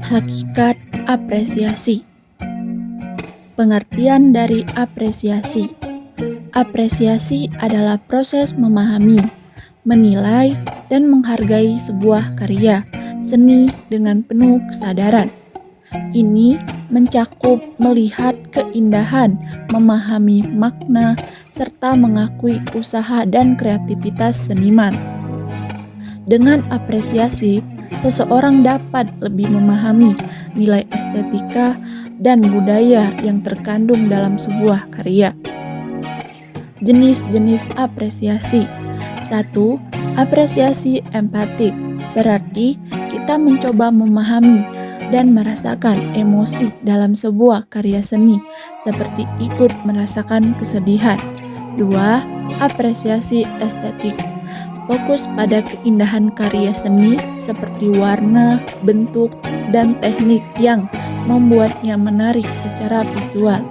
Hakikat apresiasi. Pengertian dari apresiasi. Apresiasi adalah proses memahami, menilai, dan menghargai sebuah karya seni dengan penuh kesadaran. Ini mencakup melihat keindahan, memahami makna, serta mengakui usaha dan kreativitas seniman. Dengan apresiasi, seseorang dapat lebih memahami nilai estetika dan budaya yang terkandung dalam sebuah karya. Jenis-jenis apresiasi. 1. Apresiasi empatik, berarti kita mencoba memahami dan merasakan emosi dalam sebuah karya seni, seperti ikut merasakan kesedihan. 2. Apresiasi estetik, fokus pada keindahan karya seni seperti warna, bentuk, dan teknik yang membuatnya menarik secara visual.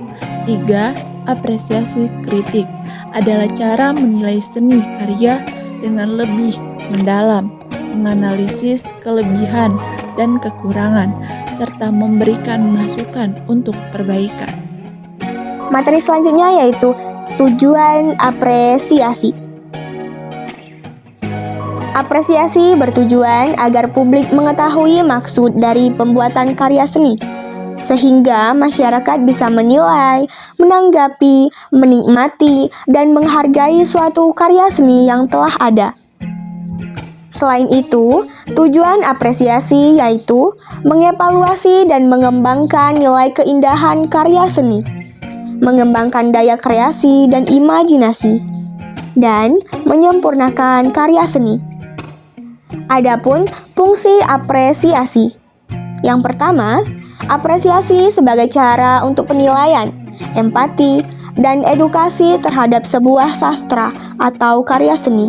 3. Apresiasi kritik adalah cara menilai seni karya dengan lebih mendalam, menganalisis kelebihan dan kekurangan, serta memberikan masukan untuk perbaikan. Materi selanjutnya yaitu tujuan apresiasi. Apresiasi bertujuan agar publik mengetahui maksud dari pembuatan karya seni, sehingga masyarakat bisa menilai, menanggapi, menikmati, dan menghargai suatu karya seni yang telah ada. Selain itu, tujuan apresiasi yaitu mengevaluasi dan mengembangkan nilai keindahan karya seni, mengembangkan daya kreasi dan imajinasi, dan menyempurnakan karya seni. Adapun fungsi apresiasi. Yang pertama, apresiasi sebagai cara untuk penilaian, empati, dan edukasi terhadap sebuah sastra atau karya seni.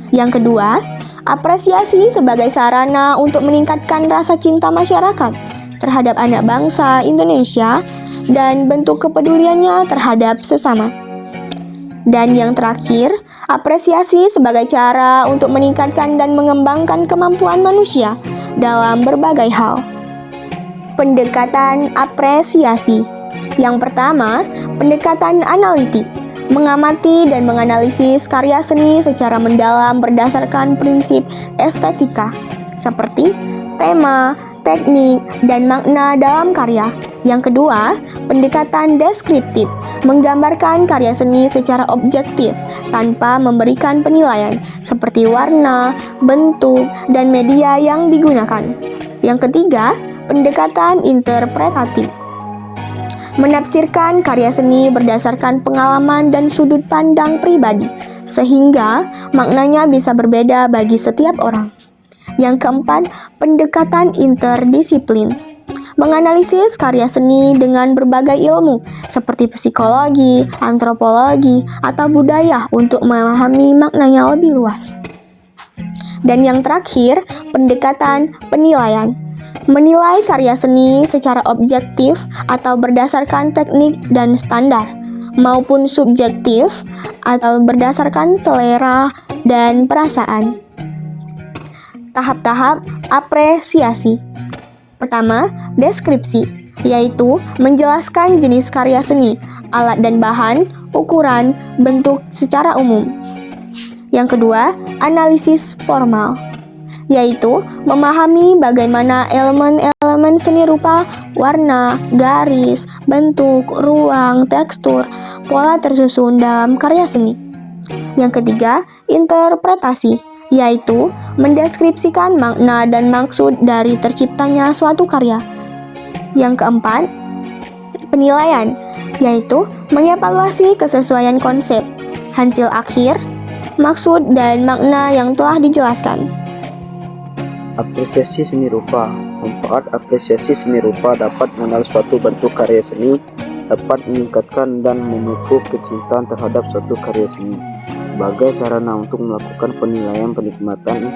Yang kedua, apresiasi sebagai sarana untuk meningkatkan rasa cinta masyarakat terhadap anak bangsa Indonesia dan bentuk kepeduliannya terhadap sesama. Dan yang terakhir, apresiasi sebagai cara untuk meningkatkan dan mengembangkan kemampuan manusia dalam berbagai hal. Pendekatan apresiasi. Yang pertama, pendekatan analitik, mengamati dan menganalisis karya seni secara mendalam berdasarkan prinsip estetika, seperti tema, teknik, dan makna dalam karya. Yang kedua, pendekatan deskriptif, menggambarkan karya seni secara objektif tanpa memberikan penilaian, seperti warna, bentuk, dan media yang digunakan. Yang ketiga, pendekatan interpretatif, menafsirkan karya seni berdasarkan pengalaman dan sudut pandang pribadi, sehingga maknanya bisa berbeda bagi setiap orang. Yang keempat, pendekatan interdisiplin, menganalisis karya seni dengan berbagai ilmu, seperti psikologi, antropologi, atau budaya untuk memahami maknanya lebih luas. Dan yang terakhir, pendekatan penilaian, menilai karya seni secara objektif atau berdasarkan teknik dan standar, maupun subjektif atau berdasarkan selera dan perasaan. Tahap-tahap apresiasi. Pertama, deskripsi, yaitu menjelaskan jenis karya seni, alat dan bahan, ukuran, bentuk secara umum. Yang kedua, analisis formal, yaitu memahami bagaimana elemen-elemen seni rupa, warna, garis, bentuk, ruang, tekstur, pola tersusun dalam karya seni. Yang ketiga, interpretasi, yaitu mendeskripsikan makna dan maksud dari terciptanya suatu karya. Yang keempat, penilaian, yaitu mengevaluasi kesesuaian konsep, hasil akhir, maksud dan makna yang telah dijelaskan. Apresiasi seni rupa. Manfaat apresiasi seni rupa dapat mengenal suatu bentuk karya seni, dapat meningkatkan dan memupuk kecintaan terhadap suatu karya seni, sebagai sarana untuk melakukan penilaian, penikmatan,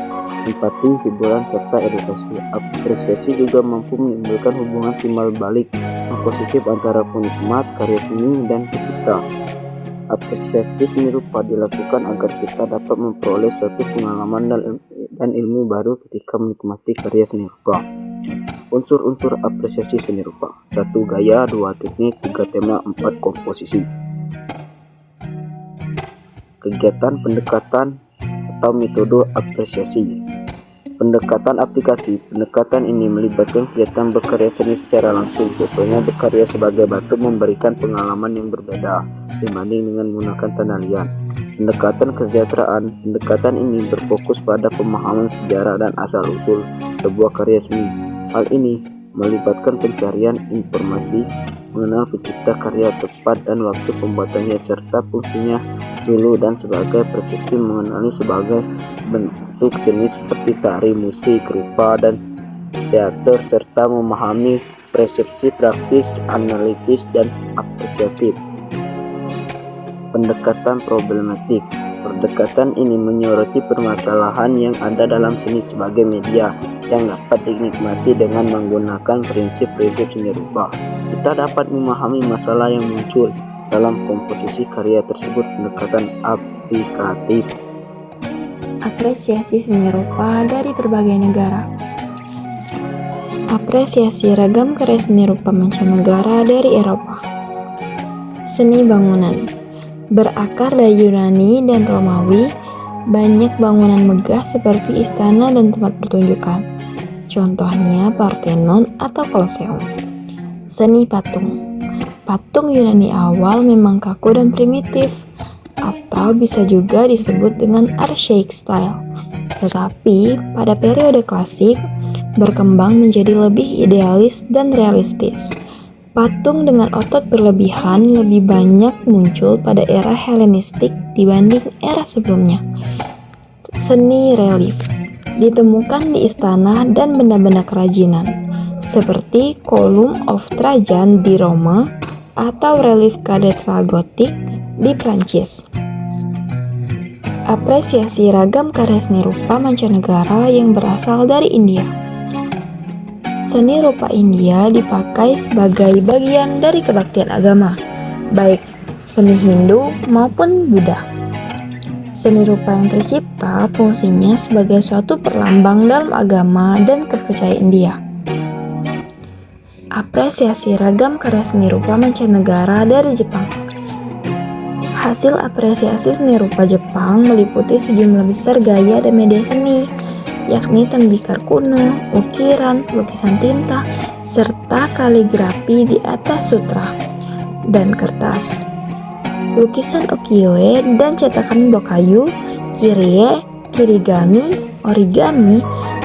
empati, hiburan, serta edukasi. Apresiasi juga mampu menimbulkan hubungan timbal balik yang positif antara penikmat karya seni dan pencipta. Apresiasi seni rupa dilakukan agar kita dapat memperoleh suatu pengalaman dan ilmu baru ketika menikmati karya seni rupa. Unsur-unsur apresiasi seni rupa. 1. Gaya, 2. Teknik, 3. Tema, 4. Komposisi. Kegiatan pendekatan atau metode apresiasi. Pendekatan aplikasi. Pendekatan ini melibatkan kegiatan berkarya seni secara langsung. Contohnya berkarya sebagai batu memberikan pengalaman yang berbeda dibanding dengan menggunakan tanda liat. Pendekatan kesejahteraan. Pendekatan ini berfokus pada pemahaman sejarah dan asal-usul sebuah karya seni. Hal ini melibatkan pencarian informasi, mengenal pencipta karya tepat dan waktu pembuatannya, serta fungsinya dulu dan sebagai persepsi mengenali sebagai bentuk seni seperti tari, musik, rupa, dan teater, serta memahami persepsi praktis, analitis, dan apresiatif. Pendekatan problematik. Pendekatan ini menyoroti permasalahan yang ada dalam seni sebagai media yang dapat dinikmati dengan menggunakan prinsip-prinsip seni rupa. Kita dapat memahami masalah yang muncul dalam komposisi karya tersebut. Pendekatan aplikatif. Apresiasi seni rupa dari berbagai negara. Apresiasi ragam karya seni rupa mancanegara dari Eropa. Seni bangunan. Berakar dari Yunani dan Romawi, banyak bangunan megah seperti istana dan tempat pertunjukan. Contohnya Parthenon atau Colosseum. Seni patung. Patung Yunani awal memang kaku dan primitif, atau bisa juga disebut dengan archaic style. Tetapi pada periode klasik berkembang menjadi lebih idealis dan realistis. Patung dengan otot berlebihan lebih banyak muncul pada era Helenistik dibanding era sebelumnya. Seni relief ditemukan di istana dan benda-benda kerajinan, seperti Column of Trajan di Roma atau relief katedral gotik di Prancis. Apresiasi ragam karya seni rupa mancanegara yang berasal dari India. Seni rupa India dipakai sebagai bagian dari kebaktian agama, baik seni Hindu maupun Buddha. Seni rupa yang tercipta fungsinya sebagai suatu perlambang dalam agama dan kepercayaan India. Apresiasi ragam karya seni rupa mancanegara dari Jepang. Hasil apresiasi seni rupa Jepang meliputi sejumlah besar gaya dan media seni, yakni tembikar kuno, ukiran, lukisan tinta, serta kaligrafi di atas sutra dan kertas. Lukisan ukiyo-e dan cetakan bokayu, kirie, kirigami, origami,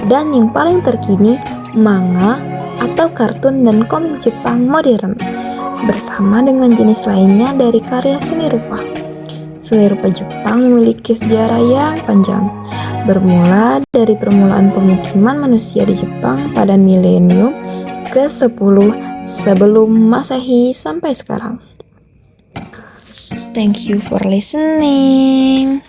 dan yang paling terkini, manga atau kartun dan komik Jepang modern, bersama dengan jenis lainnya dari karya seni rupa. Seni rupa Jepang memiliki sejarah yang panjang, bermula dari permulaan pemukiman manusia di Jepang pada milenium ke-10 sebelum Masehi sampai sekarang. Thank you for listening.